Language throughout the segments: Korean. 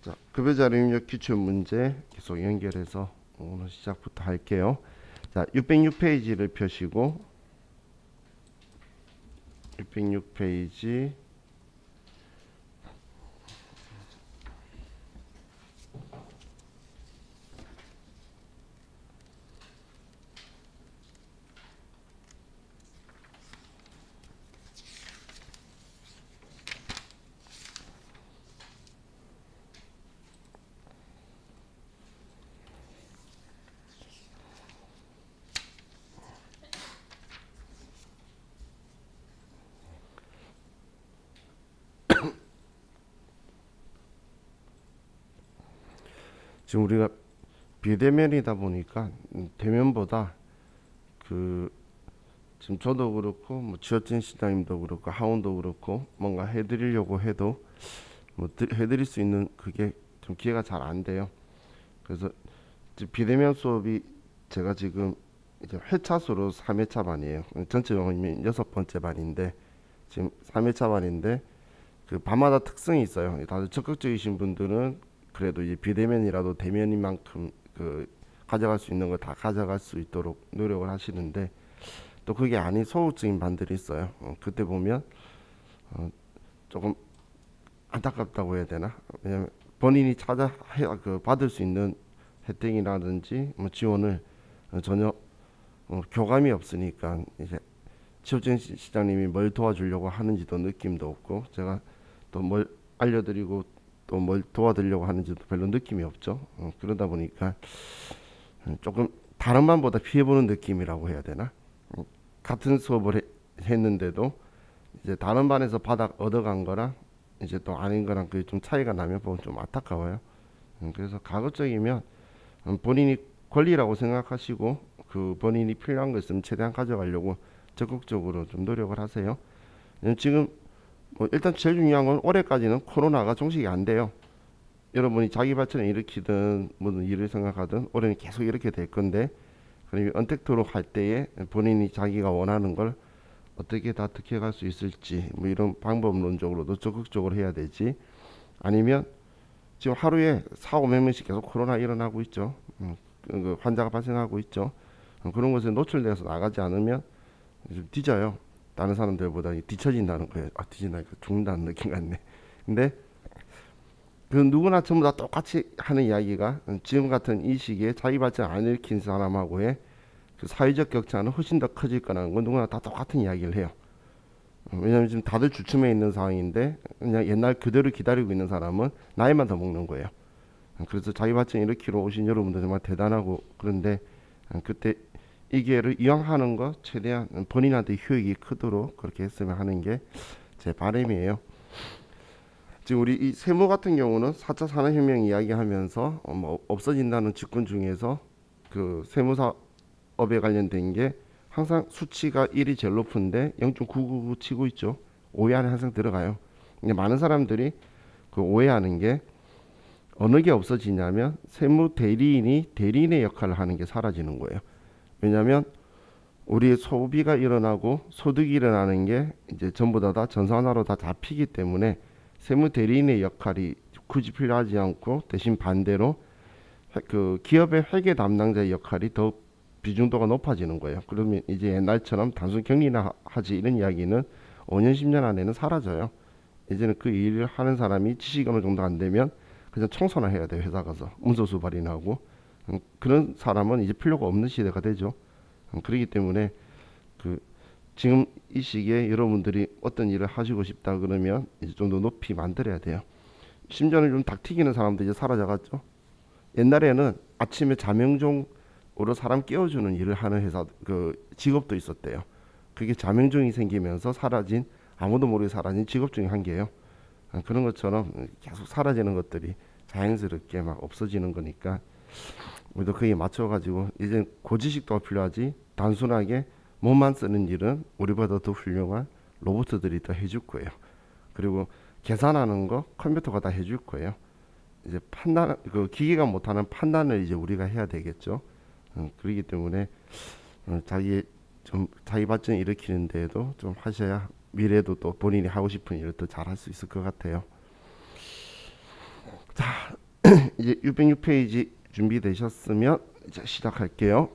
자, 급여자료 입력 기출 문제 계속 연결해서 오늘 시작부터 할게요. 자, 606페이지를 펴시고 606페이지 지금 우리가 비대면이다 보니까 대면보다 그 지금 저도 그렇고 뭐 지어진 시장님도 그렇고 하원도 그렇고 뭔가 해드리려고 해도 뭐 해드릴 수 있는 그게 좀 기회가 잘 안 돼요. 그래서 비대면 수업이 제가 지금 이제 회차 수로 3회차 반이에요. 전체 영어면 6번째 반인데 지금 3회차 반인데 그 반마다 특성이 있어요. 다들 적극적이신 분들은 그래도 이제 비대면이라도 대면인 만큼 그 가져갈 수 있는 걸 다 가져갈 수 있도록 노력을 하시는데 또 그게 아닌 소극적인 반들이 있어요. 그때 보면 조금 안타깝다고 해야 되나? 왜냐면 본인이 받을 수 있는 혜택이라든지 뭐 지원을 전혀 교감이 없으니까 이제 지호진 시장님이 뭘 도와주려고 하는지도 느낌도 없고 제가 또 뭘 알려드리고 또 뭘 도와드리려고 하는지도 별로 느낌이 없죠. 그러다 보니까 조금 다른 반보다 피해보는 느낌이라고 해야 되나? 같은 수업을 했는데도 이제 다른 반에서 얻어간 거랑 이제 또 아닌 거랑 그게 좀 차이가 나면 보면 좀 안타까워요. 그래서 가급적이면 본인이 권리라고 생각하시고 그 본인이 필요한 거 있으면 최대한 가져가려고 적극적으로 좀 노력을 하세요. 지금 뭐 일단 제일 중요한 건 올해까지는 코로나가 종식이 안 돼요. 여러분이 자기 발전을 일으키든 뭐든 일을 생각하든 올해는 계속 이렇게 될 건데 그러면 언택트로 할 때에 본인이 자기가 원하는 걸 어떻게 다 득해갈 수 있을지 뭐 이런 방법론적으로도 적극적으로 해야 되지. 아니면 지금 하루에 4-500명씩 계속 코로나 일어나고 있죠. 그 환자가 발생하고 있죠. 그런 것에 노출돼서 나가지 않으면 좀 뒤져요. 다른 사람들보다 뒤처진다는 거예요. 뒤진다니까 죽는다는 느낌 같네. 근데 그 누구나 전부 다 똑같이 하는 이야기가 지금 같은 이 시기에 자기 발전 안 일으킨 사람하고의 그 사회적 격차는 훨씬 더 커질 거라는 건 누구나 다 똑같은 이야기를 해요. 왜냐하면 지금 다들 주춤해 있는 상황인데 그냥 옛날 그대로 기다리고 있는 사람은 나이만 더 먹는 거예요. 그래서 자기 발전 일으키러 오신 여러분들 정말 대단하고 그런데 그때 이 기회를 이용하는 거 최대한 본인한테 효익이 크도록 그렇게 했으면 하는 게 제 바람이에요. 지금 우리 이 세무 같은 경우는 4차 산업혁명 이야기하면서 뭐 없어진다는 직군 중에서 그 세무사업에 관련된 게 항상 수치가 1이 제일 높은데 0.999 치고 있죠. 5위 안에 항상 들어가요. 근데 많은 사람들이 그 오해하는 게 어느 게 없어지냐면 세무 대리인이 대리인의 역할을 하는 게 사라지는 거예요. 왜냐하면 우리의 소비가 일어나고 소득이 일어나는 게 이제 전부 다 전산화로 다 잡히기 때문에 세무 대리인의 역할이 굳이 필요하지 않고 대신 반대로 그 기업의 회계 담당자의 역할이 더 비중도가 높아지는 거예요. 그러면 이제 옛날처럼 단순 격리나 하지 이런 이야기는 5년 10년 안에는 사라져요. 이제는 그 일을 하는 사람이 지식이 어느 정도 안 되면 그냥 청소나 해야 돼요. 회사 가서 문서 수발이나 하고 그런 사람은 이제 필요가 없는 시대가 되죠. 그렇기 때문에 그 지금 이 시기에 여러분들이 어떤 일을 하시고 싶다 그러면 이제 좀 더 높이 만들어야 돼요. 심지어는 좀 닭튀기는 사람도 이제 사라져갔죠. 옛날에는 아침에 자명종으로 사람 깨워주는 일을 하는 회사 그 직업도 있었대요. 그게 자명종이 생기면서 사라진 아무도 모르게 사라진 직업 중에 한 개예요. 그런 것처럼 계속 사라지는 것들이 자연스럽게 막 없어지는 거니까 우리도 거기에 맞춰가지고 이제 고지식도 필요하지 단순하게 몸만 쓰는 일은 우리보다 더 훌륭한 로봇들이 더 해줄 거예요. 그리고 계산하는 거 컴퓨터가 다 해줄 거예요. 이제 판단 그 기계가 못하는 판단을 이제 우리가 해야 되겠죠. 그렇기 때문에 자기 발전 일으키는 데에도 좀 하셔야 미래에도 또 본인이 하고 싶은 일을 더 잘할 수 있을 것 같아요. 자, 이제 606페이지 준비되셨으면 이제 시작할게요.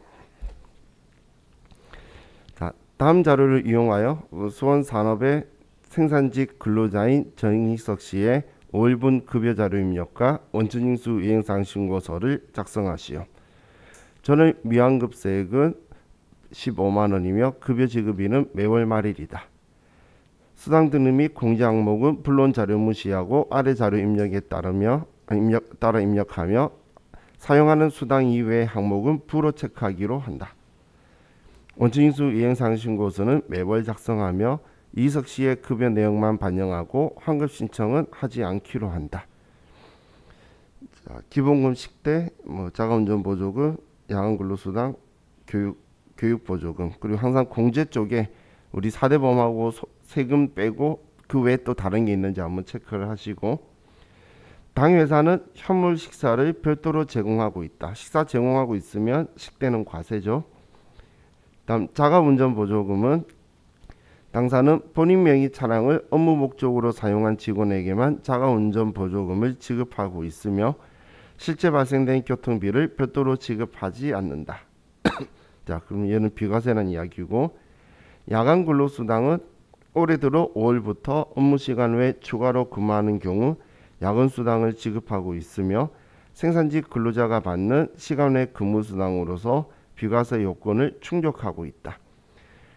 자, 다음 자료를 이용하여 수원산업의 생산직 근로자인 정희석 씨의 5일분 급여 자료 입력과 원천징수 이행사항 신고서를 작성하시오. 전월 미환급세액은 15만 원이며 급여 지급일은 매월 말일이다. 수당 등록 및 공제 항목은 본론 자료 무시하고 아래 자료 입력에 따라 입력하며 사용하는 수당 이외의 항목은 부로 체크하기로 한다. 원천징수 이행사항 신고서는 매월 작성하며 이석 씨의 급여 내용만 반영하고 환급 신청은 하지 않기로 한다. 자, 기본금 식대, 자가운전 보조금, 야간 근로수당, 교육 보조금, 그리고 항상 공제 쪽에 우리 4대 보험하고 세금 빼고 그 외에 또 다른 게 있는지 한번 체크를 하시고, 당 회사는 현물 식사를 별도로 제공하고 있다. 식사 제공하고 있으면 식대는 과세죠. 다음 자가운전 보조금은 당사는 본인 명의 차량을 업무 목적으로 사용한 직원에게만 자가운전 보조금을 지급하고 있으며 실제 발생된 교통비를 별도로 지급하지 않는다. 자, 그럼 얘는 비과세라는 이야기고, 야간 근로수당은 올해 들어 5월부터 업무 시간 외 추가로 근무하는 경우 야근 수당을 지급하고 있으며 생산직 근로자가 받는 시간 외 근무 수당으로서 비과세 요건을 충족하고 있다.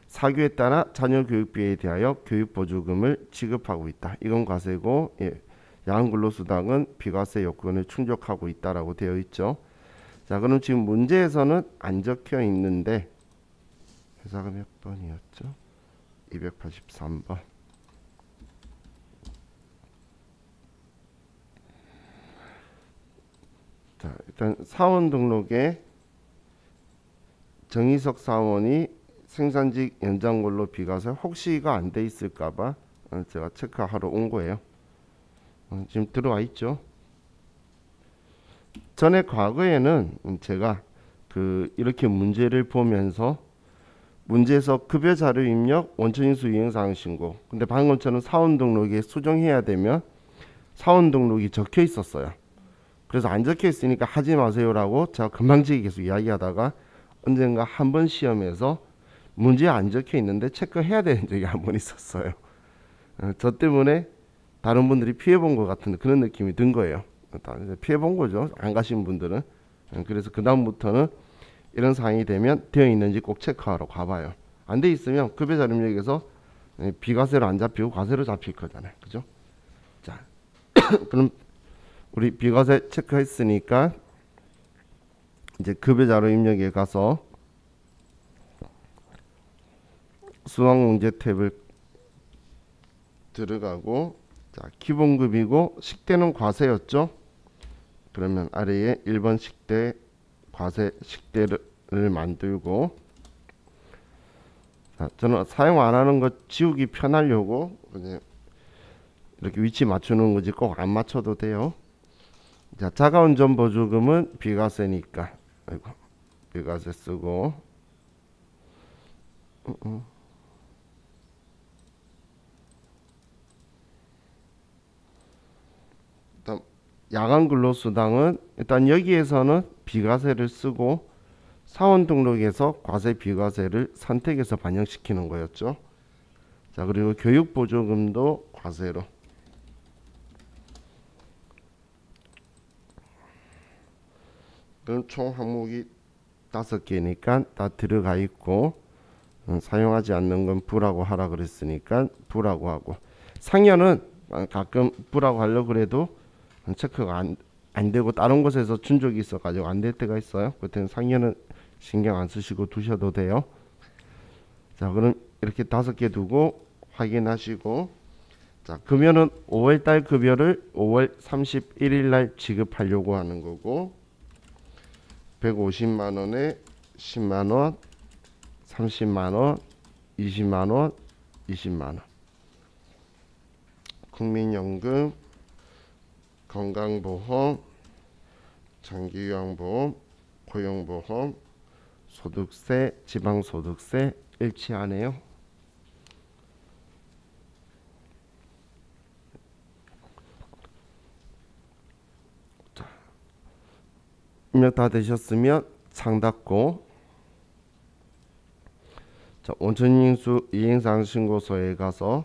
사규에 따라 자녀 교육비에 대하여 교육보조금을 지급하고 있다. 이건 과세고, 야간 근로수당은 비과세 요건을 충족하고 있다라고 되어 있죠. 자, 그럼 지금 문제에서는 안 적혀 있는데 회사가 몇 번이었죠? 283번. 자, 일단 사원 등록에 정희석 사원이 생산직 연장근로 비과세 혹시가 안 돼 있을까봐 제가 체크하러 온 거예요. 지금 들어와 있죠. 전에 과거에는 제가 이렇게 문제를 보면서 문제에서 급여 자료 입력, 원천징수 이행사항 신고. 근데 방금처럼 사원 등록에 수정해야 되면 사원 등록이 적혀 있었어요. 그래서 안 적혀 있으니까 하지 마세요라고 제가 금방지게 계속 이야기하다가 언젠가 한 번 시험에서 문제에 안 적혀 있는데 체크해야 되는 적이 한 번 있었어요. 저 때문에 다른 분들이 피해본 것 같은 그런 느낌이 든 거예요. 피해본 거죠, 안 가신 분들은. 그래서 그 다음부터는 이런 상황이 되면 되어 있는지 꼭 체크하러 가봐요. 안 돼 있으면 급여 자료 입력에서 비과세로 안 잡히고 과세로 잡힐 거잖아요. 그죠? 자, 그럼 우리 비과세 체크했으니까 이제 급여 자료 입력에 가서 수당공제 탭을 들어가고, 자, 기본급이고 식대는 과세였죠. 그러면 아래에 1번 식대 과세 식대를 만들고, 자, 저는 사용 안 하는 거 지우기 편하려고 이제 이렇게 위치 맞추는 거지 꼭 안 맞춰도 돼요. 자, 자가운전 보조금은 비과세니까 비과세 쓰고, 일단 야간 근로수당은 일단 여기에서는 비과세를 쓰고 사원 등록에서 과세 비과세를 선택해서 반영시키는 거였죠. 자, 그리고 교육 보조금도 과세로. 그럼 총 항목이 5개니까 다 들어가 있고, 사용하지 않는 건 부라고 하라 그랬으니까 부라고 하고, 상여는 가끔 부라고 하려고 그래도 체크가 안 되고 다른 곳에서 준 적이 있어 가지고 안 될 때가 있어요. 그때는 상여는 신경 안 쓰시고 두셔도 돼요. 자, 그럼 이렇게 5개 두고 확인하시고, 자, 급여는 5월달 급여를 5월 31일 날 지급하려고 하는 거고, 150만 원에 10만 원, 30만 원, 20만 원, 20만 원. 국민연금, 건강보험, 장기요양보험, 고용보험, 소득세, 지방소득세 일치하네요. 자, 입력 다 되셨으면 창 닫고 자, 원천징수 이행상신고서에 가서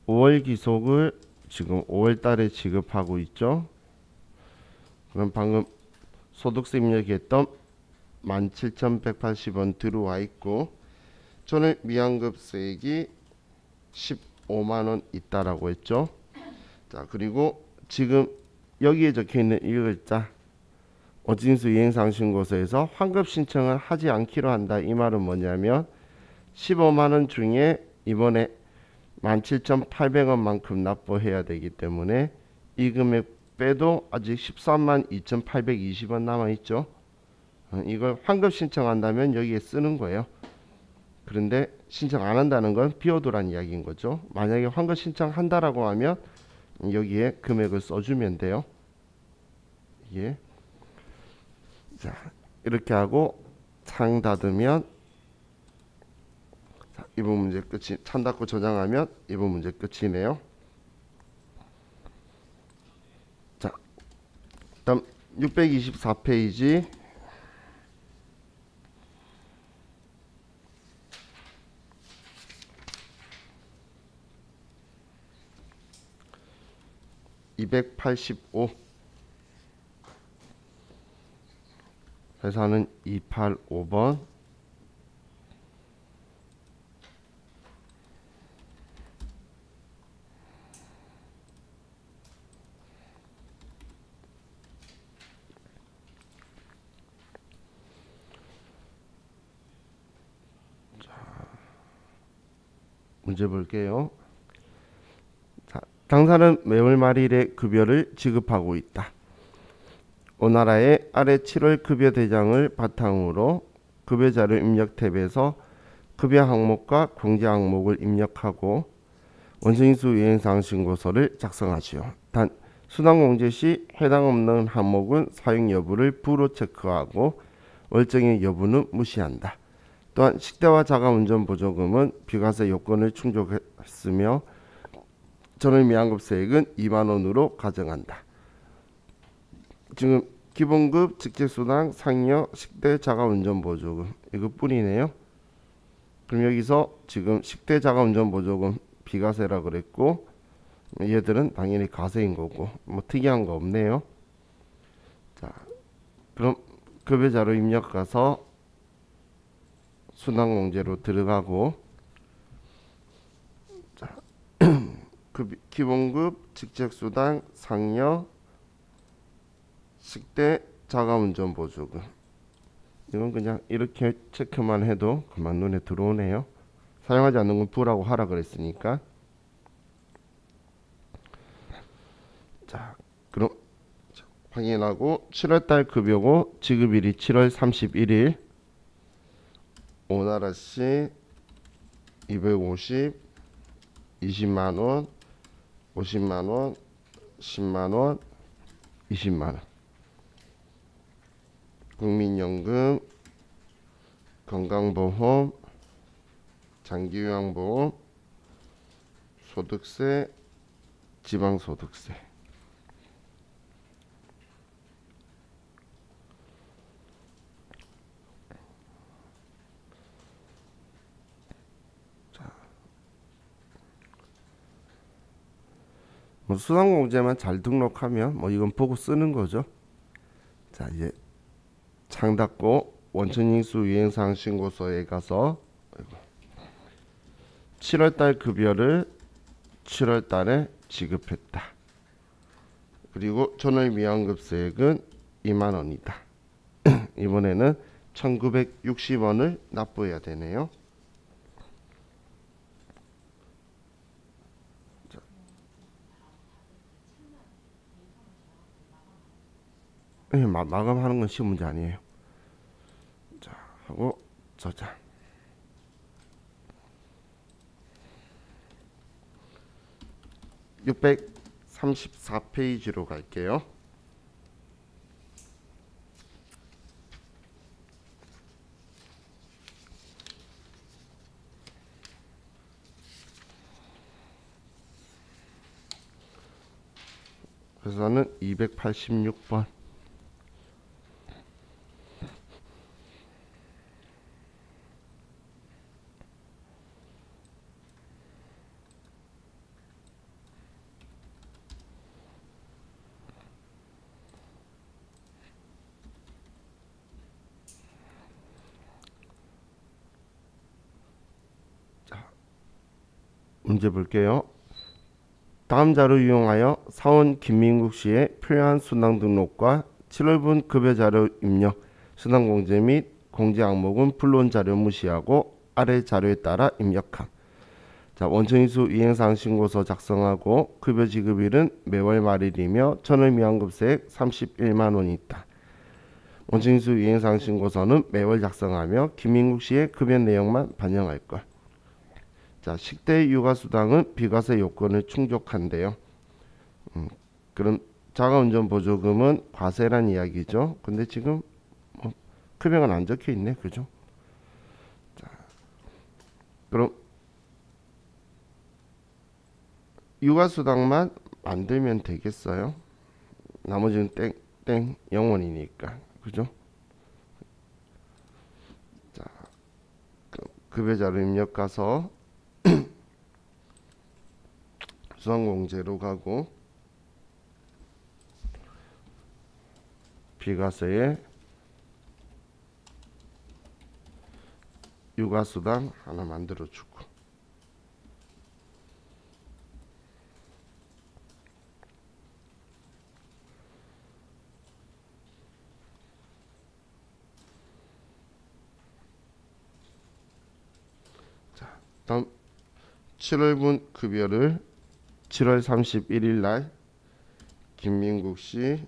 5월 기속을 지금 5월 달에 지급하고 있죠. 그럼 방금 소득세 입력했던 17,180원 들어와 있고 전월 미환급세액이 15만원 있다라고 했죠. 자, 그리고 지금 여기에 적혀있는 이 글자 원천징수 이행상신고서에서 환급 신청을 하지 않기로 한다. 이 말은 뭐냐면 15만원 중에 이번에 17,800원만큼 납부해야 되기 때문에 이 금액 빼도 아직 13만 2,820원 남아있죠. 이걸 환급 신청한다면 여기에 쓰는 거예요. 그런데 신청 안 한다는 건 비워두라는 이야기인 거죠. 만약에 환급 신청한다라고 하면 여기에 금액을 써주면 돼요. 예. 자, 이렇게 하고 창 닫으면 자, 이 부분 문제 끝이 창 닫고 저장하면 이 부분 문제 끝이네요. 자, 다음 624페이지 285 회사는 285번 문제 볼게요. 자, 당사는 매월 말일에 급여를 지급하고 있다. 오나라의 아래 7월 급여 대장을 바탕으로 급여자료 입력 탭에서 급여 항목과 공제 항목을 입력하고 원천징수 이행상신고서를 작성하시오. 단 수당공제 시 해당 없는 항목은 사용 여부를 부로 체크하고 월정의 여부는 무시한다. 또한 식대와 자가운전 보조금은 비과세 요건을 충족했으며 전월 미환급세액은 2만원으로 가정한다. 지금 기본급, 직책수당, 상여, 식대, 자가운전 보조금 이것뿐이네요. 그럼 여기서 지금 식대, 자가운전 보조금 비과세라 그랬고 얘들은 당연히 과세인 거고 뭐 특이한 거 없네요. 자, 그럼 급여자료 입력 가서 수당공제로 들어가고 자, 기본급, 직책수당, 상여, 식대, 자가운전 보조금 이건 그냥 이렇게 체크만 해도 그만 눈에 들어오네요. 사용하지 않는 건 부라고 하라 그랬으니까. 자, 그럼 확인하고 7월달 급여고 지급일이 7월 31일 오나라씨 250 20만원 50만원 10만원 20만원 국민연금 건강보험 장기요양보험 소득세 지방소득세 뭐 수당공제만 잘 등록하면 뭐 이건 보고 쓰는 거죠. 자, 이제 창 닫고 원천징수 이행사항 신고서에 가서 7월달 급여를 7월달에 지급했다. 그리고 전월 미환급세액은 2만원이다. 이번에는 1960원을 납부해야 되네요. 마감하는 건 쉬운 문제 아니에요. 자, 하고 저장. (634페이지로) 갈게요. 회사는 286번 문제 볼게요. 다음 자료 이용하여 사원 김민국 씨의 필요한 수당 등록과 7월분 급여 자료 입력, 수당 공제 및 공제 항목은 불론 자료 무시하고 아래 자료에 따라 입력함. 자, 원천인수 이행사항 신고서 작성하고 급여 지급일은 매월 말일이며 전월 미환급세액 31만 원이 있다. 원천인수 이행사항 신고서는 매월 작성하며 김민국 씨의 급여 내용만 반영할 것. 자, 식대 육아수당은 비과세 요건을 충족한대요. 그럼 자가운전 보조금은 과세란 이야기죠. 근데 지금 급여는 안 적혀 있네, 그죠? 자, 그럼 육아수당만 만들면 되겠어요? 나머지는 땡 영원이니까, 그죠? 자, 급여자료 입력 가서 수당공제로 가고 비과세에 육아수당 하나 만들어 주고, 자, 다음 7월분 급여를 7월 31일 날 김민국 씨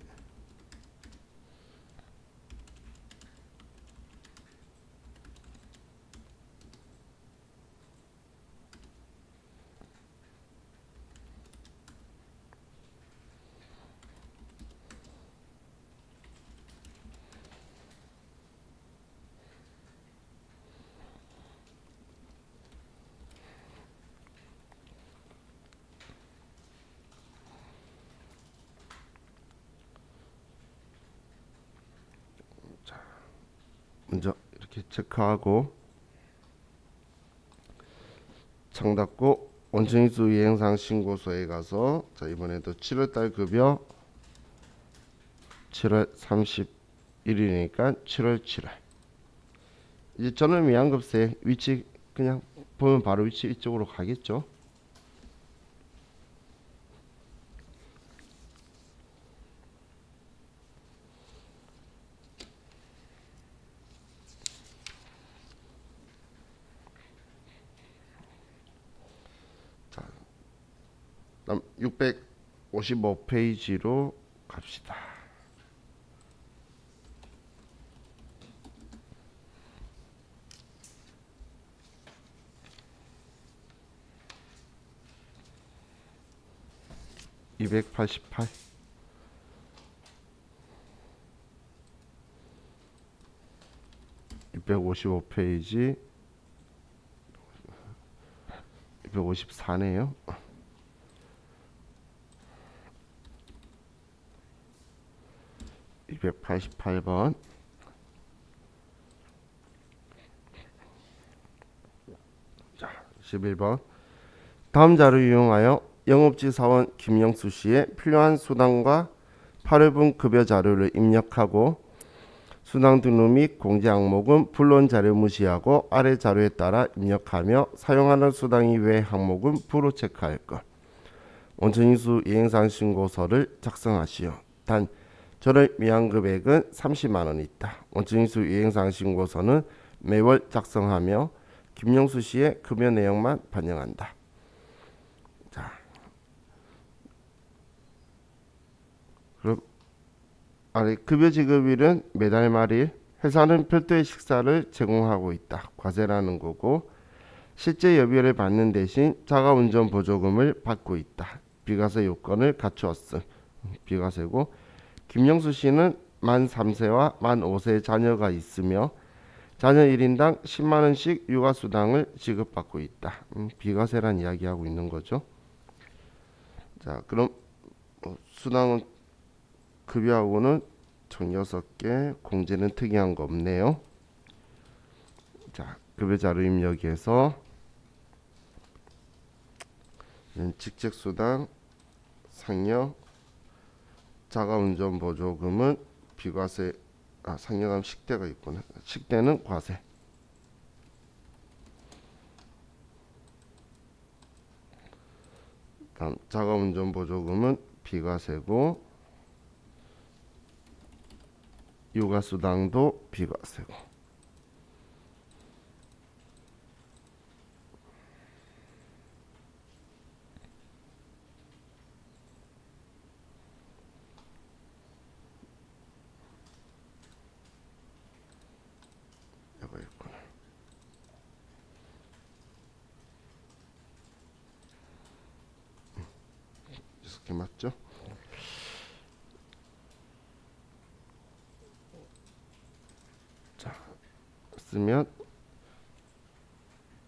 먼저 이렇게 체크하고 창 닫고 원천인수 이행사항 신고서에 가서, 자, 이번에도 7월달 급여 7월 31일이니까 7월 7일. 이제 전월 미환급세 위치 그냥 보면 바로 위치 이쪽으로 가겠죠. 자, 다음 655페이지로 갑시다. (288) 255페이지 254네요. 288번. 자, 11번. 다음 자료 이용하여 영업직 사원 김영수 씨의 필요한 수당과 8월분 급여 자료를 입력하고 수당 등록 및 공제 항목은 불론 자료 무시하고 아래 자료에 따라 입력하며 사용하는 수당 이외의 항목은 부로 체크할 것. 원천인수 이행사항 신고서를 작성하시오. 단 전월 미환급액은 30만 원 있다. 원천인수 이행사항 신고서는 매월 작성하며 김영수 씨의 급여 내용만 반영한다. 자, 그럼 아래 급여 지급일은 매달 말일. 회사는 별도의 식사를 제공하고 있다. 과세라는 거고, 실제 여비를 받는 대신 자가운전 보조금을 받고 있다. 비과세 요건을 갖추었음. 비과세고, 김영수 씨는 만 3세와 만 5세의 자녀가 있으며 자녀 1인당 10만 원씩 육아수당을 지급받고 있다. 비과세란 이야기하고 있는 거죠. 자, 그럼 수당은 급여하고는 총 6개, 공제는 특이한 거 없네요. 자, 급여 자료 입력에서 직책수당, 상여, 자가운전 보조금은 비과세, 상여하면 식대가 있구나. 식대는 과세. 다음 자가운전 보조금은 비과세고 육아수당도 비과세고. 이거 있구나. 이렇게 맞죠? 자, 쓰면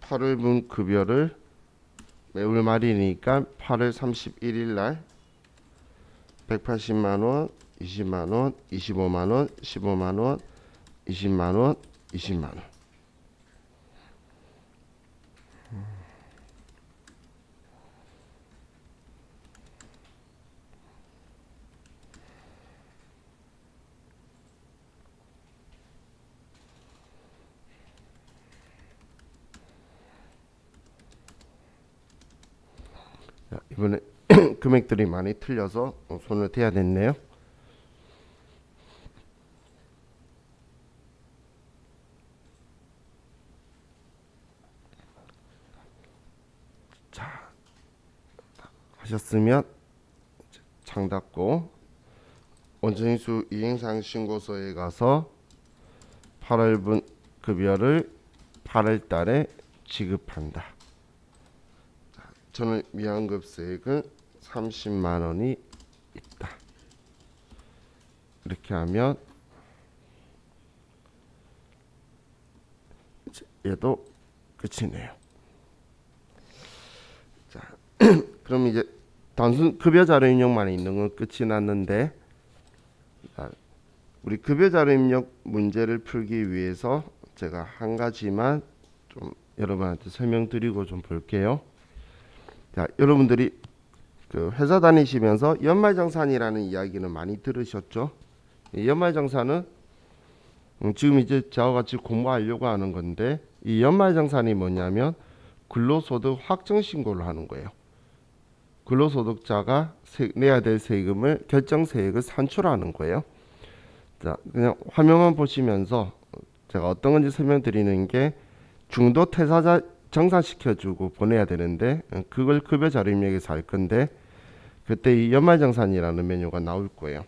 8월분 급여를 매월 말이니까 8월 31일 날 180만원, 20만원, 25만원, 15만원, 20만원, 20만원. 자, 이번에 금액들이 많이 틀려서 손을 대야 됐네요. 자, 하셨으면 창 닫고 원천인수 이행사항 신고서에 가서 8월분 급여를 8월 달에 지급한다. 저는 미환급세액은 30만 원이 있다. 이렇게 하면 얘도 끝이네요. 자, 그럼 이제 단순 급여 자료 입력만 있는 건 끝이 났는데, 우리 급여 자료 입력 문제를 풀기 위해서 제가 한 가지만 좀 여러분한테 설명드리고 좀 볼게요. 자, 여러분들이 그 회사 다니시면서 연말정산이라는 이야기는 많이 들으셨죠? 이 연말정산은 지금 이제 저와 같이 공부하려고 하는 건데, 이 연말정산이 뭐냐면 근로소득 확정신고를 하는 거예요. 근로소득자가 내야 될 세금을 결정세액을 산출하는 거예요. 자, 그냥 화면만 보시면서 제가 어떤 건지 설명드리는 게, 중도 퇴사자 정산시켜주고 보내야 되는데 그걸 급여 자료 입력에서 할 건데, 그때 이 연말정산이라는 메뉴가 나올 거예요.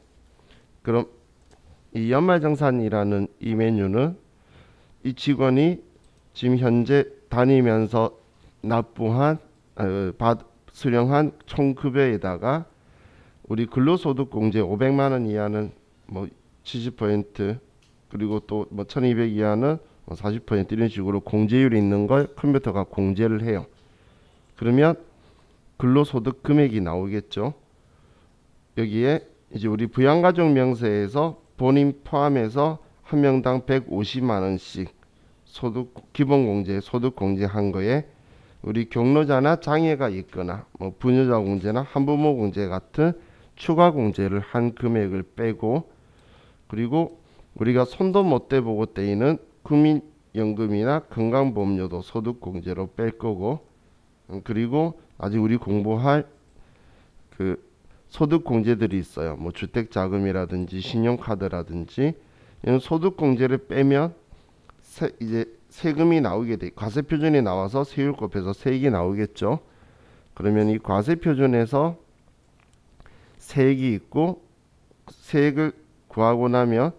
그럼 이 연말정산이라는 이 메뉴는 이 직원이 지금 현재 다니면서 납부한 수령한 총급여에다가 우리 근로소득공제 500만 원 이하는 뭐 70%, 그리고 또 뭐 1200 이하는 40% 이런 식으로 공제율이 있는 걸 컴퓨터가 공제를 해요. 그러면 근로소득 금액이 나오겠죠. 여기에 이제 우리 부양가족 명세에서 본인 포함해서 한 명당 150만 원씩 소득 기본공제 소득공제한 거에 우리 경로자나 장애가 있거나 뭐 부녀자 공제나 한부모 공제 같은 추가 공제를 한 금액을 빼고, 그리고 우리가 손도 못 대보고 떼이는 국민연금이나 건강보험료도 소득공제로 뺄 거고, 그리고 아직 우리 공부할 그 소득공제들이 있어요. 뭐 주택자금이라든지 신용카드라든지 이런 소득공제를 빼면 이제 세금이 나오게 돼, 과세표준이 나와서 세율 곱해서 세액이 나오겠죠. 그러면 이 과세표준에서 세액이 있고, 세액을 구하고 나면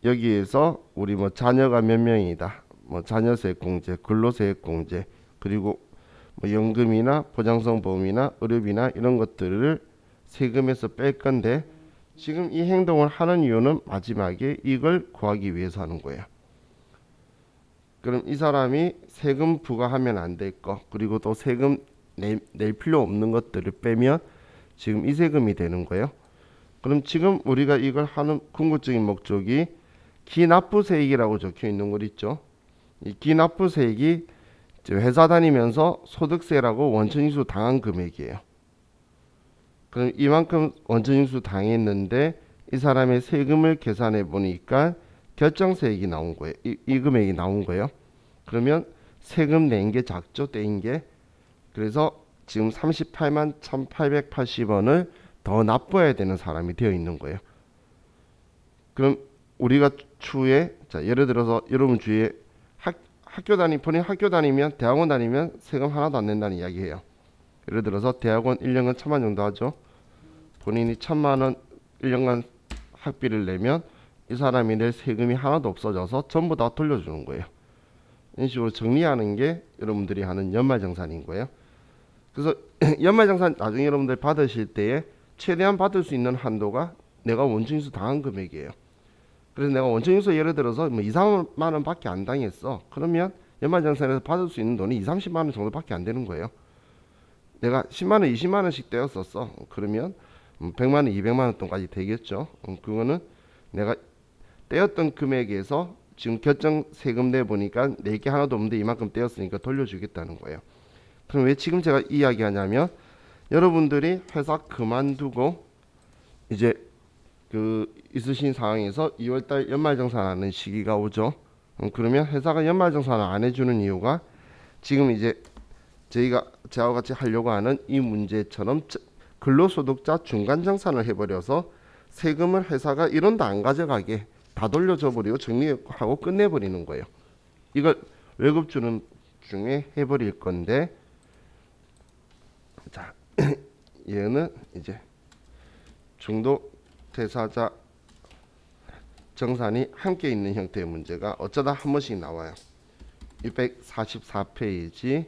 여기에서 우리 뭐 자녀가 몇 명이다, 뭐 자녀세액 공제, 근로세액 공제, 그리고 뭐 연금이나 보장성 보험이나 의료비나 이런 것들을 세금에서 뺄 건데, 지금 이 행동을 하는 이유는 마지막에 이걸 구하기 위해서 하는 거예요. 그럼 이 사람이 세금 부과하면 안 될 거, 그리고 또 세금 낼 필요 없는 것들을 빼면 지금 이 세금이 되는 거예요. 그럼 지금 우리가 이걸 하는 궁극적인 목적이 기납부세액이라고 적혀 있는 거 있죠. 이 기납부세액이 회사 다니면서 소득세라고 원천징수 당한 금액이에요. 그럼 이만큼 원천징수 당했는데 이 사람의 세금을 계산해 보니까 결정세액이 나온 거예요. 이 금액이 나온 거예요. 그러면 세금 낸 게 작죠, 떼인 게. 그래서 지금 38만 1,880원을 더 납부해야 되는 사람이 되어 있는 거예요. 그럼 우리가 추후에 자 예를 들어서 여러분 주위에 본인 학교 다니면 대학원 다니면 세금 하나도 안 낸다는 이야기예요. 예를 들어서 대학원 1년간 1,000만 정도 하죠. 본인이 1,000만원 1년간 학비를 내면 이 사람이 낼 세금이 하나도 없어져서 전부 다 돌려주는 거예요. 이런 식으로 정리하는 게 여러분들이 하는 연말정산인 거예요. 그래서 연말정산 나중에 여러분들 받으실 때에 최대한 받을 수 있는 한도가 내가 원청인수 당한 금액이에요. 그래서 내가 원청인수 예를 들어서 뭐 2, 3만 원 밖에 안 당했어. 그러면 연말정산에서 받을 수 있는 돈이 2, 30만 원 정도밖에 안 되는 거예요. 내가 10만 원, 20만 원씩 떼었었어. 그러면 100만 원, 200만 원 돈까지 되겠죠. 그거는 내가 떼었던 금액에서 지금 결정 세금 내 보니까 낼 게 하나도 없는데 이만큼 떼었으니까 돌려주겠다는 거예요. 그럼 왜 지금 제가 이야기하냐면 여러분들이 회사 그만두고 이제 그 있으신 상황에서 2월달 연말정산하는 시기가 오죠. 그러면 회사가 연말정산을 안 해주는 이유가 지금 이제 저와 같이 하려고 하는 이 문제처럼 근로소득자 중간정산을 해버려서 세금을 회사가 1원도 안 가져가게 다 돌려줘 버리고 정리하고 끝내버리는 거예요. 이걸 월급주는 중에 해버릴 건데, 자 얘는 이제 중도 퇴사자 정산이 함께 있는 형태의 문제가 어쩌다 한 번씩 나와요. 244페이지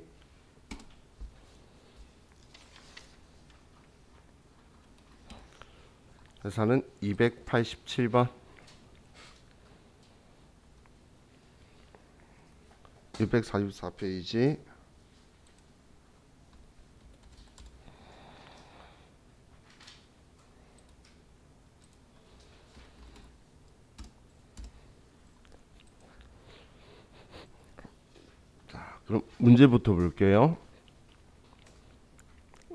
회사는 287번 244페이지 자, 그럼 문제부터 볼게요.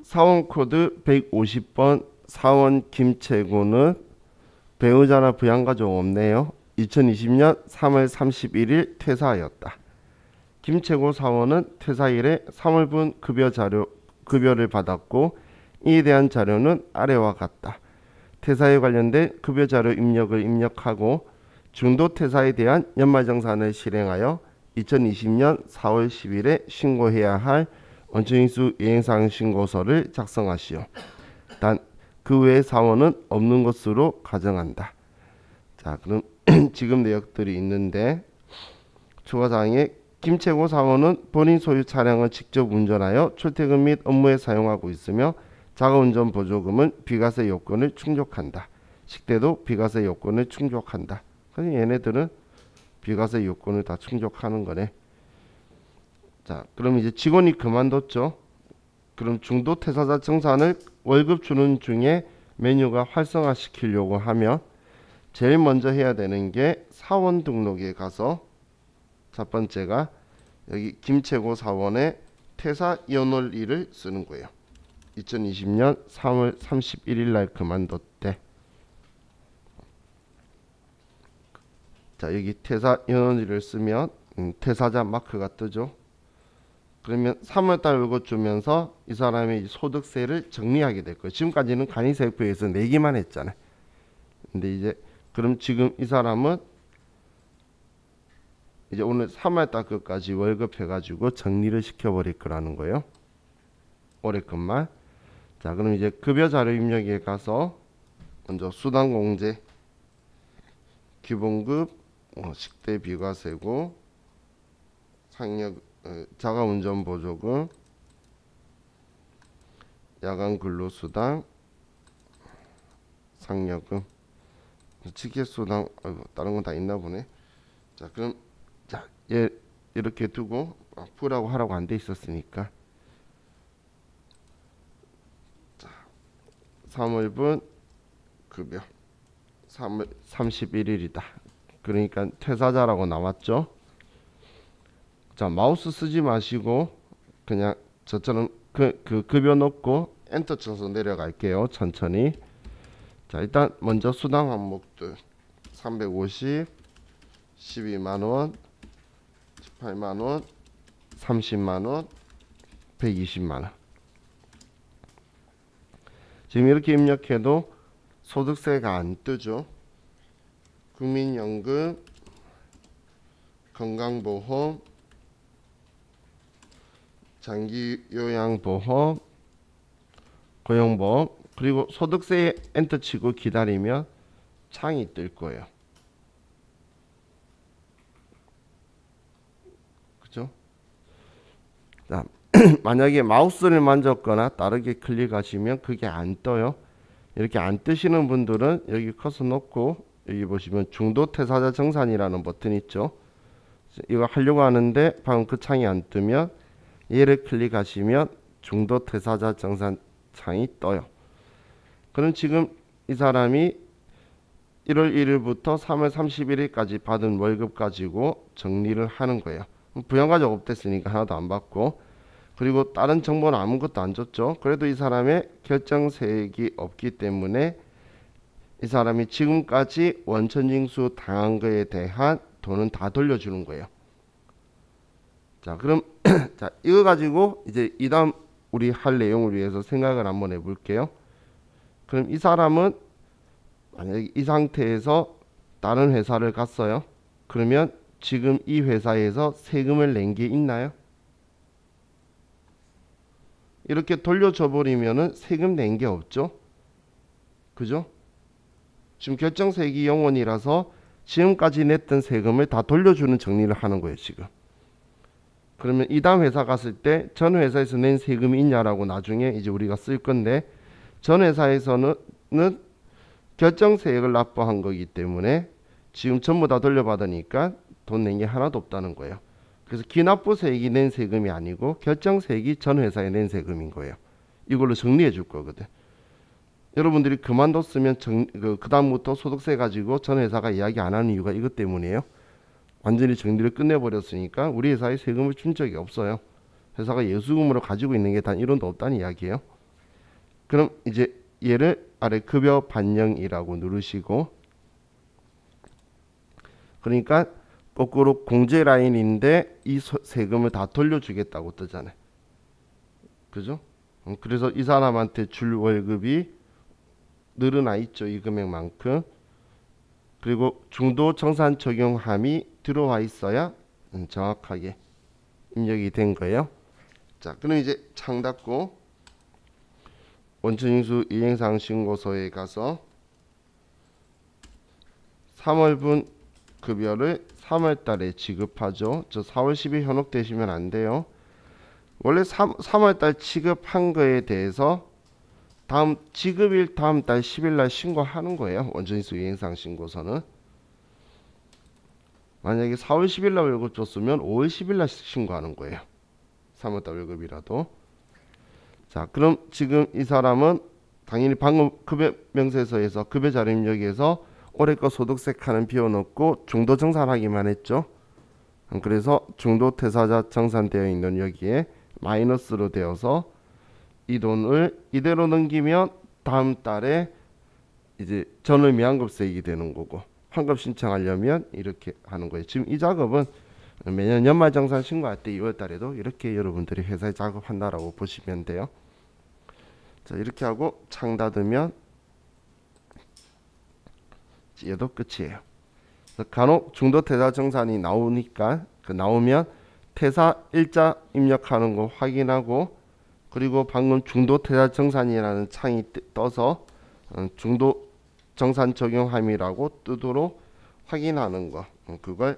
사원 코드 150번 사원 김채고는 배우자나 부양가족 없네요. 2020년 3월 31일 퇴사하였다. 김채고 사원은 퇴사일에 3월분 급여를 받았고 이에 대한 자료는 아래와 같다. 퇴사에 관련된 급여 자료 입력을 입력하고 중도 퇴사에 대한 연말정산을 실행하여 2020년 4월 10일에 신고해야 할 원청인수 이행사항 신고서를 작성하시오. 단 그 외의 사원은 없는 것으로 가정한다. 자, 그럼 지금 내역들이 있는데 추가사항에 김채고 사원은 본인 소유 차량을 직접 운전하여 출퇴근 및 업무에 사용하고 있으며 자가운전 보조금은 비과세 요건을 충족한다. 식대도 비과세 요건을 충족한다. 그래서 얘네들은 비과세 요건을 다 충족하는 거네. 자, 그럼 이제 직원이 그만뒀죠. 그럼 중도 퇴사자 정산을 월급 주는 중에 메뉴가 활성화 시키려고 하면 제일 먼저 해야 되는 게 사원 등록에 가서 첫 번째가 여기 김채고 사원의 퇴사 연월일을 쓰는 거예요. 2020년 3월 31일 날 그만뒀대. 자, 여기 퇴사 연월일을 쓰면 퇴사자 마크가 뜨죠. 그러면 3월달 월급 주면서 이 사람의 소득세를 정리하게 될 거예요. 지금까지는 간이세액부에서 내기만 했잖아요. 근데 이제 그럼 지금 이 사람은 이제 오늘 3월달 끝까지 월급 해가지고 정리를 시켜버릴 거라는 거예요. 올해 것만. 자, 그럼 이제 급여 자료 입력에 가서 먼저 수당공제, 기본급, 식대 비과세고, 자가운전 보조금, 야간 근로수당, 상여금, 치킨수당, 다른 건 다 있나 보네. 자, 그럼 자, 얘 이렇게 두고 풀하고 하라고 안 돼 있었으니까. 자, 3월분 급여 3월 31일이다. 그러니까 퇴사자라고 나왔죠. 자, 마우스 쓰지 마시고 그냥 저처럼 그 급여 넣고 엔터 쳐서 내려갈게요. 천천히. 자, 일단 먼저 수당 항목들 350, 12만원, 18만원, 30만원, 120만원. 지금 이렇게 입력해도 소득세가 안 뜨죠. 국민연금, 건강보험, 장기요양보험, 고용보험, 그리고 소득세에 엔터 치고 기다리면 창이 뜰 거예요. 그죠? 자, 만약에 마우스를 만졌거나 다르게 클릭하시면 그게 안 떠요. 이렇게 안 뜨시는 분들은 여기 커서 놓고 여기 보시면 중도 퇴사자 정산이라는 버튼 있죠. 이거 하려고 하는데 방금 그 창이 안 뜨면 얘를 클릭하시면 중도 퇴사자 정산 창이 떠요. 그럼 지금 이 사람이 1월 1일부터 3월 31일까지 받은 월급 가지고 정리를 하는 거예요. 부양가족 없댔으니까 하나도 안 받고, 그리고 다른 정보는 아무것도 안 줬죠. 그래도 이 사람의 결정세액이 없기 때문에 이 사람이 지금까지 원천징수 당한 거에 대한 돈은 다 돌려주는 거예요. 자, 그럼 자, 이거 가지고 이제 이 다음 우리 할 내용을 위해서 생각을 한번 해볼게요. 그럼 이 사람은 만약에 이 상태에서 다른 회사를 갔어요. 그러면 지금 이 회사에서 세금을 낸 게 있나요? 이렇게 돌려줘 버리면은 세금 낸 게 없죠. 그죠? 지금 결정세액이 0원이라서 지금까지 냈던 세금을 다 돌려주는 정리를 하는 거예요, 지금. 그러면 이 다음 회사 갔을 때 전 회사에서 낸 세금이 있냐라고 나중에 이제 우리가 쓸 건데, 전 회사에서는 결정세액을 납부한 거기 때문에 지금 전부 다 돌려받으니까 돈 낸 게 하나도 없다는 거예요. 그래서 기납부세액이 낸 세금이 아니고 결정세액이 전 회사에 낸 세금인 거예요. 이걸로 정리해 줄 거거든. 여러분들이 그만뒀으면 그 다음부터 소득세 가지고 전 회사가 이야기 안 하는 이유가 이것 때문이에요. 완전히 정리를 끝내버렸으니까 우리 회사에 세금을 준 적이 없어요. 회사가 예수금으로 가지고 있는 게 단 1원도 없다는 이야기예요. 그럼 이제 얘를 아래 급여 반영이라고 누르시고, 그러니까 거꾸로 공제 라인인데 이 세금을 다 돌려주겠다고 뜨잖아요. 그죠? 그래서 이 사람한테 줄 월급이 늘어나 있죠. 이 금액만큼. 그리고 중도 정산 적용함이 들어와 있어야 정확하게 입력이 된 거예요. 자, 그럼 이제 창 닫고 원천징수 이행사항 신고서에 가서 3월분 급여를 3월 달에 지급하죠. 저 4월 10일 현혹되시면 안 돼요. 원래 3월 달 지급한 거에 대해서 다음 지급일 다음 달 10일 날 신고하는 거예요. 원천징수 이행사항 신고서는. 만약에 4월 10일 날 월급 줬으면 5월 10일 날 신고하는 거예요. 3월 달 월급이라도. 자, 그럼 지금 이 사람은 당연히 방금 급여 명세서에서 급여 자료 입력에서 올해 거 소득세 칸은 비워놓고 중도 정산하기만 했죠. 그래서 중도 퇴사자 정산되어 있는 여기에 마이너스로 되어서 이 돈을 이대로 넘기면 다음 달에 이제 전월 미환급세액이 되는 거고, 환급 신청하려면 이렇게 하는 거예요. 지금 이 작업은 매년 연말정산 신고할 때 2월 달에도 이렇게 여러분들이 회사에 작업한다라고 보시면 돼요. 자, 이렇게 하고 창 닫으면 얘도 끝이에요. 간혹 중도 퇴사 정산이 나오니까 나오면 퇴사 일자 입력하는 거 확인하고, 그리고 방금 중도 퇴사 정산이라는 창이 떠서 중도 정산 적용함이라고 뜨도록 확인하는 거, 그걸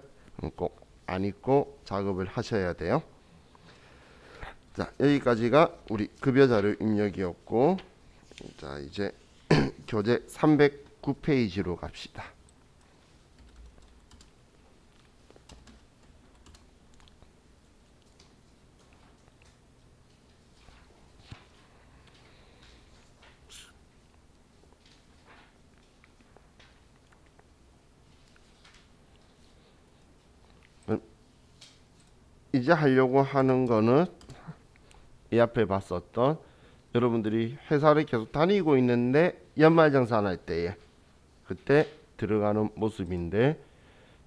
꼭 안 잊고 작업을 하셔야 돼요. 자, 여기까지가 우리 급여 자료 입력이었고, 자, 이제 교재 309페이지로 갑시다. 이제 하려고 하는 거는 이 앞에 봤었던 여러분들이 회사를 계속 다니고 있는데 연말정산할 때에 그때 들어가는 모습인데,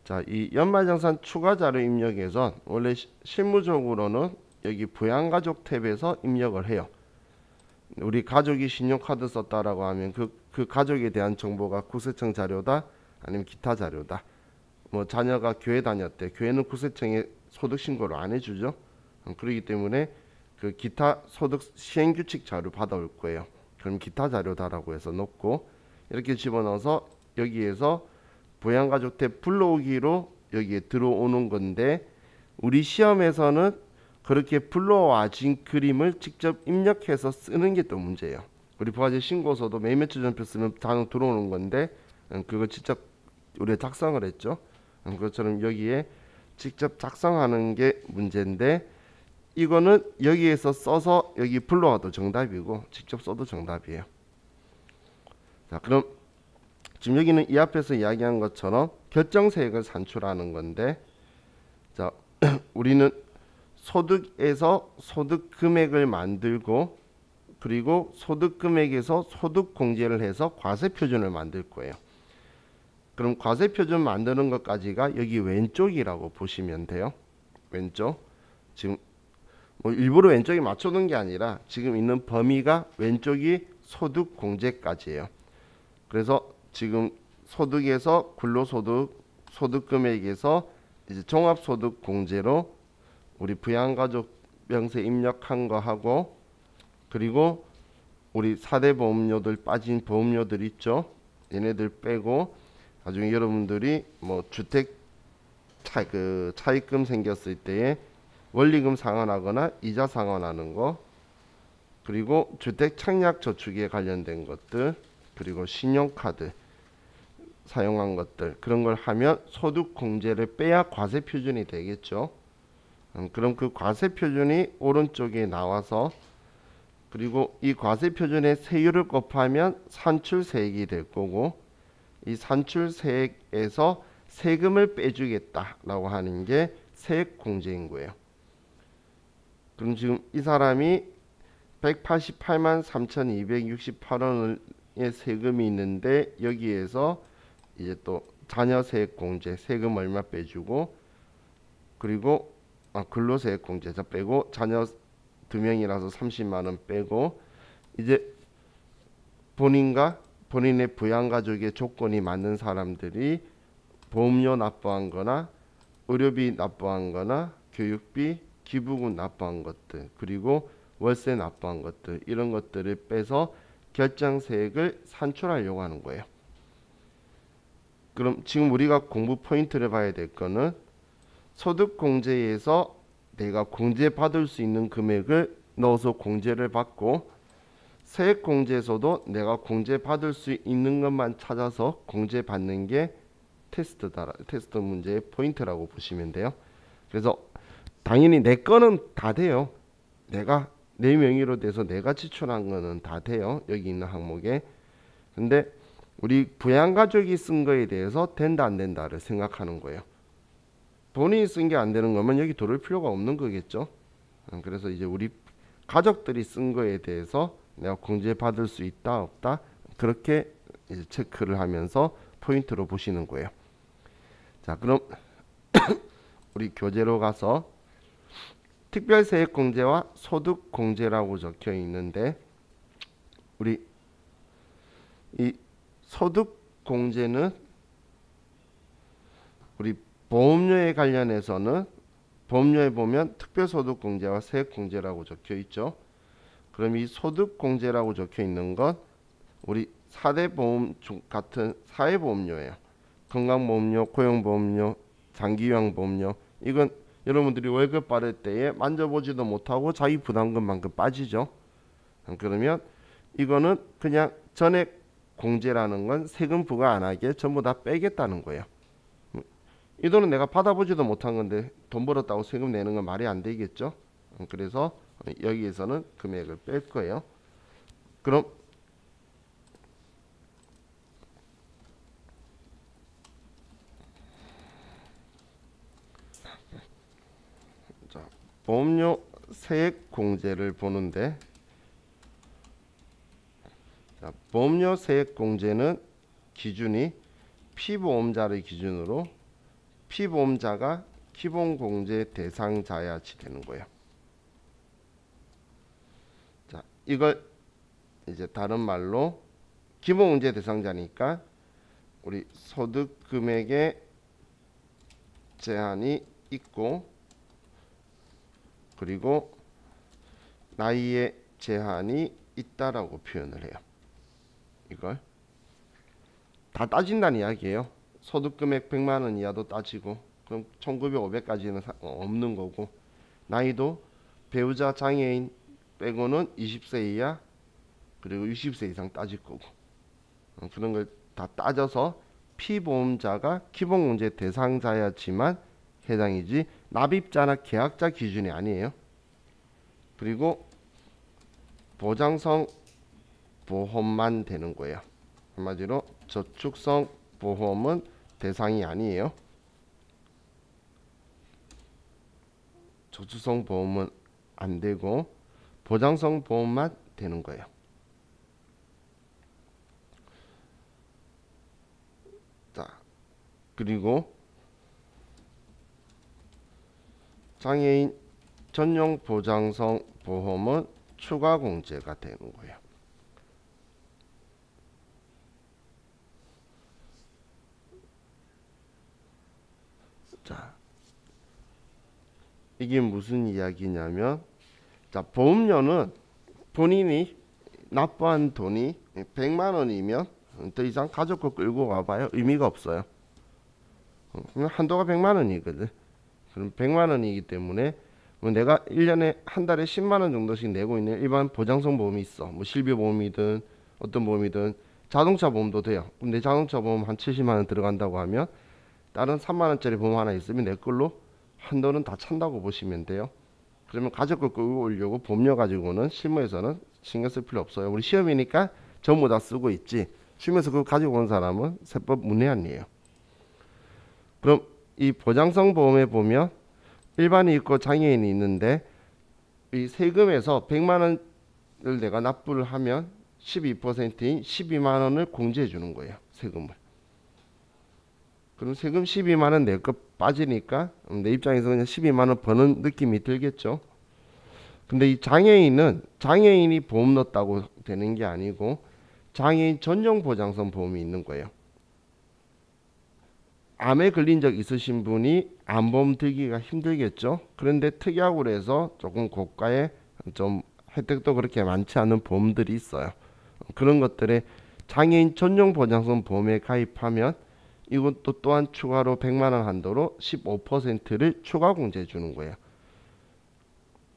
자, 이 연말정산 추가자료 입력에서 원래 실무적으로는 여기 부양가족 탭에서 입력을 해요. 우리 가족이 신용카드 썼다라고 하면 그 가족에 대한 정보가 국세청 자료다 아니면 기타 자료다. 뭐 자녀가 교회 다녔대. 교회는 국세청에 소득 신고를 안 해주죠. 그렇기 때문에 그 기타 소득 시행규칙 자료 받아올 거예요. 그럼 기타 자료다라고 해서 넣고 이렇게 집어넣어서 여기에서 부양가족택 불러오기로 여기에 들어오는 건데 우리 시험에서는 그렇게 불러와진 그림을 직접 입력해서 쓰는 게 또 문제예요. 우리 부가세 신고서도 매일 며칠 전표 쓰면 단어 들어오는 건데 그거 직접 우리가 작성을 했죠. 그것처럼 여기에 직접 작성하는 게 문제인데 이거는 여기에서 써서 여기 불러와도 정답이고 직접 써도 정답이에요. 자, 그럼 지금 여기는 이 앞에서 이야기한 것처럼 결정세액을 산출하는 건데 자, 우리는 소득에서 소득 금액을 만들고 그리고 소득 금액에서 소득 공제를 해서 과세 표준을 만들 거예요. 그럼 과세 표준 만드는 것까지가 여기 왼쪽이라고 보시면 돼요. 왼쪽. 지금 뭐 일부러 왼쪽에 맞춰둔 게 아니라 지금 있는 범위가 왼쪽이 소득 공제까지예요. 그래서 지금 소득에서 근로소득, 소득 금액에서 이제 종합소득 공제로 우리 부양가족 명세 입력한 거 하고 그리고 우리 4대 보험료들 빠진 보험료들 있죠. 얘네들 빼고 나중에 여러분들이 뭐 주택 차입금 생겼을 때에 원리금 상환하거나 이자 상환하는 거 그리고 주택 청약 저축에 관련된 것들 그리고 신용카드 사용한 것들 그런 걸 하면 소득 공제를 빼야 과세 표준이 되겠죠. 그럼 그 과세 표준이 오른쪽에 나와서 그리고 이 과세 표준의 세율을 곱하면 산출세액이 될 거고 이 산출세액에서 세금을 빼주겠다라고 하는 게 세액공제인 거예요. 그럼 지금 이 사람이 188만 3,268원의 세금이 있는데 여기에서 이제 또 자녀세액공제 세금 얼마 빼주고 그리고 근로세액공제자 빼고 자녀 2명이라서 30만 원 빼고 이제 본인과 본인의 부양가족의 조건이 맞는 사람들이 보험료 납부한 거나 의료비 납부한 거나 교육비 기부금 납부한 것들 그리고 월세 납부한 것들 이런 것들을 빼서 결정세액을 산출하려고 하는 거예요. 그럼 지금 우리가 공부 포인트를 봐야 될 거는 소득공제에서 내가 공제받을 수 있는 금액을 넣어서 공제를 받고 세액공제에서도 내가 공제받을 수 있는 것만 찾아서 공제받는 게 테스트 문제의 포인트라고 보시면 돼요. 그래서 당연히 내 거는 다 돼요. 내가 내 명의로 돼서 내가 지출한 거는 다 돼요. 여기 있는 항목에. 근데 우리 부양가족이 쓴 거에 대해서 된다 안 된다를 생각하는 거예요. 본인이 쓴 게 안 되는 거면 여기 들어올 필요가 없는 거겠죠. 그래서 이제 우리 가족들이 쓴 거에 대해서 내가 공제받을 수 있다 없다 그렇게 이제 체크를 하면서 포인트로 보시는 거예요. 자, 그럼 우리 교재로 가서 특별세액공제와 소득공제라고 적혀 있는데 우리 이 소득공제는 우리 보험료에 관련해서는 보험료에 보면 특별소득공제와 세액공제라고 적혀 있죠. 그럼 이 소득공제라고 적혀 있는 건 우리 4대 보험 같은 사회보험료예요. 건강보험료, 고용보험료, 장기요양보험료 이건 여러분들이 월급 받을 때에 만져보지도 못하고 자기 부담금만큼 빠지죠. 그러면 이거는 그냥 전액 공제라는 건 세금 부과 안 하게 전부 다 빼겠다는 거예요. 이 돈은 내가 받아보지도 못한 건데 돈 벌었다고 세금 내는 건 말이 안 되겠죠. 그래서 여기에서는 금액을 뺄 거예요. 그럼 자, 보험료 세액 공제를 보는데 자, 보험료 세액 공제는 기준이 피보험자를 기준으로 피보험자가 기본공제 대상자야지 되는 거예요. 자, 이걸 이제 다른 말로 기본문제 대상자니까 우리 소득 금액의 제한이 있고 그리고 나이의 제한이 있다라고 표현을 해요. 이걸 다 따진다는 이야기예요. 소득 금액 100만 원 이하도 따지고 그럼 1900, 500까지는 없는 거고 나이도 배우자 장애인 빼고는 20세 이하 그리고 60세 이상 따질 거고 그런 걸 다 따져서 피보험자가 기본문제 대상자야지만 해당이지 납입자나 계약자 기준이 아니에요. 그리고 보장성 보험만 되는 거예요. 한마디로 저축성 보험은 대상이 아니에요. 저축성 보험은 안 되고 보장성 보험만 되는 거예요. 자, 그리고 장애인 전용 보장성 보험은 추가 공제가 되는 거예요. 자, 이게 무슨 이야기냐면 자, 보험료는 본인이 납부한 돈이 100만 원이면 더 이상 가족 거 끌고 가봐요. 의미가 없어요. 한도가 100만 원이거든. 그럼 100만 원이기 때문에 내가 1년에 한 달에 10만 원 정도씩 내고 있는 일반 보장성 보험이 있어. 뭐 실비보험이든 어떤 보험이든 자동차 보험도 돼요. 그럼 내 자동차 보험 한 70만 원 들어간다고 하면 다른 3만 원짜리 보험 하나 있으면 내 걸로 한도는 다 찬다고 보시면 돼요. 그러면 가족 걸 끌고 오려고 보험료 가지고는 실무에서는 신경 쓸 필요 없어요. 우리 시험이니까 전부 다 쓰고 있지. 실무에서 그거 가지고 온 사람은 세법 문외한이에요. 그럼 이 보장성 보험에 보면 일반이 있고 장애인이 있는데 이 세금에서 100만 원을 내가 납부를 하면 12%인 12만 원을 공제해 주는 거예요. 세금을. 그럼 세금 12만 원 내 거 빠지니까 내 입장에서 그냥 12만 원 버는 느낌이 들겠죠. 근데 이 장애인은 장애인이 보험 넣었다고 되는 게 아니고 장애인 전용 보장성 보험이 있는 거예요. 암에 걸린 적 있으신 분이 암보험 들기가 힘들겠죠. 그런데 특약으로 해서 조금 고가의 좀 혜택도 그렇게 많지 않은 보험들이 있어요. 그런 것들에 장애인 전용 보장성 보험에 가입하면 이것도 또한 추가로 100만 원 한도로 15%를 추가 공제해 주는 거예요.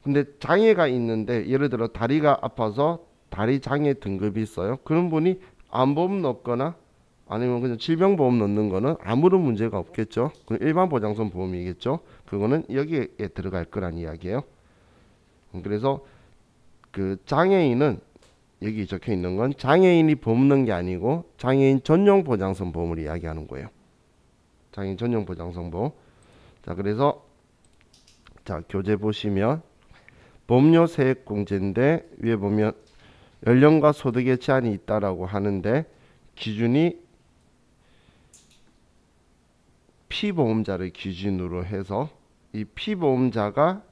근데 장애가 있는데 예를 들어 다리가 아파서 다리 장애 등급이 있어요. 그런 분이 암보험 넣거나 아니면 그냥 질병보험 넣는 거는 아무런 문제가 없겠죠. 그럼 일반 보장성 보험이겠죠. 그거는 여기에 들어갈 거란 이야기예요. 그래서 그 장애인은 여기 적혀 있는 건 장애인이 보험 넣은 게 아니고 장애인 전용 보장성 보험을 이야기하는 거예요. 장애인 전용 보장성 보험. 자, 그래서 자, 교재 보시면 보험료 세액 공제인데 위에 보면 연령과 소득의 제한이 있다라고 하는데 기준이 피보험자를 기준으로 해서 이 피보험자가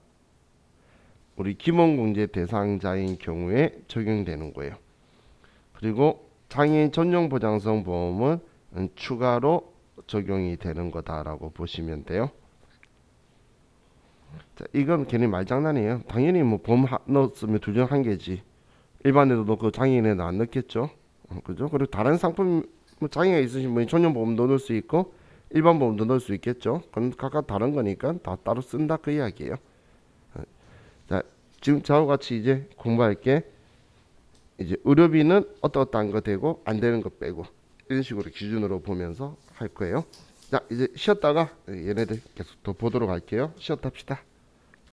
우리 기본공제 대상자인 경우에 적용되는 거예요. 그리고 장애인 전용 보장성 보험은 추가로 적용이 되는 거다라고 보시면 돼요. 자, 이건 괜히 말장난이에요. 당연히 뭐 보험 넣었으면 두 종 한 개지. 일반에도 넣고 장애인에도 안 넣겠죠. 그죠? 그리고 다른 상품 뭐 장애가 있으신 분이 전용 보험도 넣을 수 있고 일반 보험도 넣을 수 있겠죠. 그건 각각 다른 거니까 다 따로 쓴다 그 이야기예요. 자, 지금 저와 같이 이제 공부할 게 이제 의료비는 어떠한 거 되고 안 되는 거 빼고 이런 식으로 기준으로 보면서 할 거예요. 자, 이제 쉬었다가 얘네들 계속 더 보도록 할게요. 쉬었다 합시다.